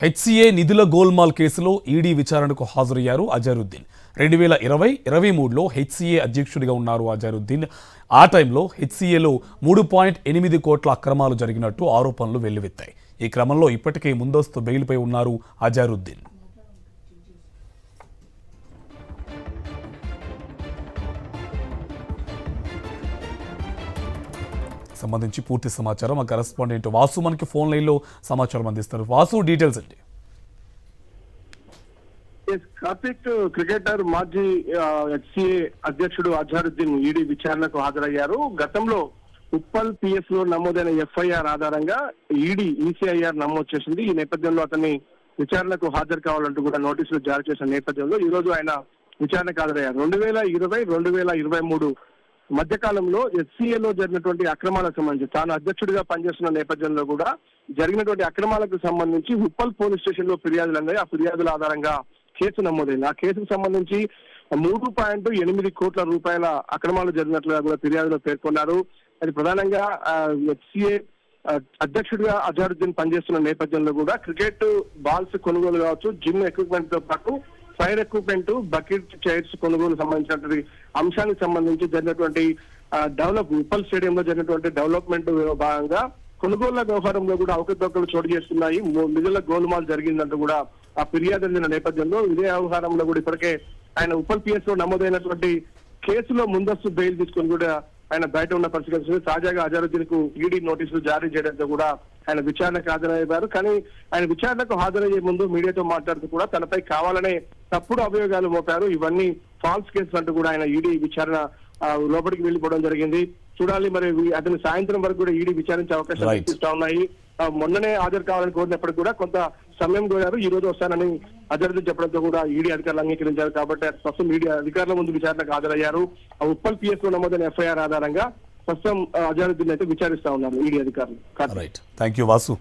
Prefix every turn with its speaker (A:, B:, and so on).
A: HCA నిధుల గోల్మాల్ కేసులో ED విచారణకు హాజరయ్యారు అజరుద్దీన్. 2020-23లో హెచ్సిఏ అధ్యక్షుడిగా ఉన్నారు అజరుద్దీన్. ఆ టైంలో హెచ్సిఏలో 3.8 కోట్ల అక్రమాలు జరిగినట్టు ఆరోపణలు వెల్లువెత్తాయి. ఈ క్రమంలో ఇప్పటికే ముందస్తు బెయిల్పై ఉన్నారు అజరుద్దీన్. సంబంధించి పూర్తి సమాచారం మా కరెస్పాండెంట్ వాసు మనకి ఫోన్ లైన్లో సమాచారం అందిస్తారు. వాసు, డీటెయిల్స్ అండి.
B: కార్తిక్, క్రికెటర్ మాజీ హెచ్సిఏ అధ్యక్షుడు అజరుద్దీన్ ఈడీ విచారణకు హాజరయ్యారు. గతంలో ఉప్పల్ పిఎస్ లో నమోదైన ఎఫ్ఐఆర్ ఆధారంగా ఈసీఐఆర్ నమోదు చేసింది. ఈ నేపథ్యంలో అతన్ని విచారణకు హాజరు కావాలంటూ కూడా నోటీసులు జారీ చేసిన నేపథ్యంలో ఈ రోజు ఆయన విచారణకు హాజరయ్యారు. 2020-2023 మధ్యకాలంలో హెచ్సిఏలో జరిగినటువంటి అక్రమాలకు సంబంధించి తాను అధ్యక్షుడిగా పనిచేస్తున్న నేపథ్యంలో కూడా జరిగినటువంటి అక్రమాలకు సంబంధించి ఉప్పల్ పోలీస్ స్టేషన్ లో ఫిర్యాదులు అన్నాయి. ఆ ఫిర్యాదుల ఆధారంగా కేసు నమోదైంది. ఆ కేసుకు సంబంధించి 3.8 కోట్ల రూపాయల అక్రమాలు జరిగినట్లుగా కూడా ఫిర్యాదులో పేర్కొన్నారు. అది ప్రధానంగా హెచ్సిఏ అధ్యక్షుడిగా అజరుద్దీన్ పనిచేస్తున్న నేపథ్యంలో కూడా క్రికెట్ బాల్స్ కొనుగోలు కావచ్చు, జిమ్ ఎక్విప్మెంట్ తో పాటు ఫైర్ ఎక్విప్మెంట్, బకెట్ చైర్స్ కొనుగోలు సంబంధించినటువంటి అంశానికి సంబంధించి జరిగినటువంటి ఉప్పల్ స్టేడియంలో జరిగినటువంటి డెవలప్మెంట్ భాగంగా కొనుగోళ్ల వ్యవహారంలో కూడా అవకతవకలు చోటు చేస్తున్నాయి, నిధుల గోల్మాల్ జరిగిందంటూ కూడా ఆ ఫిర్యాదు అందిన నేపథ్యంలో ఇదే వ్యవహారంలో కూడా ఇప్పటికే ఆయన ఉప్పల్ పిఎస్ లో నమోదైనటువంటి కేసులో ముందస్తు బెయిల్ తీసుకుని కూడా ఆయన బయట ఉన్న పరిస్థితి. తాజాగా అజరుద్దీన్ కు ఈడీ నోటీసులు జారీ చేయడంతో కూడా ఆయన విచారణకు హాజరయ్యారు. కానీ ఆయన విచారణకు హాజరయ్యే ముందు మీడియాతో మాట్లాడుతూ కూడా తనపై కావాలనే తప్పుడు అభియోగాలు మోపారు, ఇవన్నీ ఫాల్స్ కేసులు అంటూ కూడా ఆయన ఈడీ విచారణ లోపలికి వెళ్లిపోవడం జరిగింది. చూడాలి మరి అతని సాయంత్రం వరకు కూడా ఈడీ విచారించే అవకాశాలు కనిపిస్తా ఉన్నాయి. మొన్ననే హాజరు కావాలని కోరినప్పటికీ కూడా కొంత సమయం కోరారు. ఈ రోజు వస్తానని అజరుద్దీన్ చెప్పడంతో కూడా ఈడీ అధికారులు అంగీకరించారు. కాబట్టి ప్రస్తుతం ఈడీ అధికారుల ముందు విచారణకు హాజరయ్యారు. ఉప్పల్ పిఎస్ లో నమోదైన ఎఫ్ఐఆర్ ఆధారంగా ప్రస్తుతం అజరుద్దీన్ అయితే విచారిస్తా ఉన్నారు ఈడీ అధికారులు.
A: Thank you Vasu.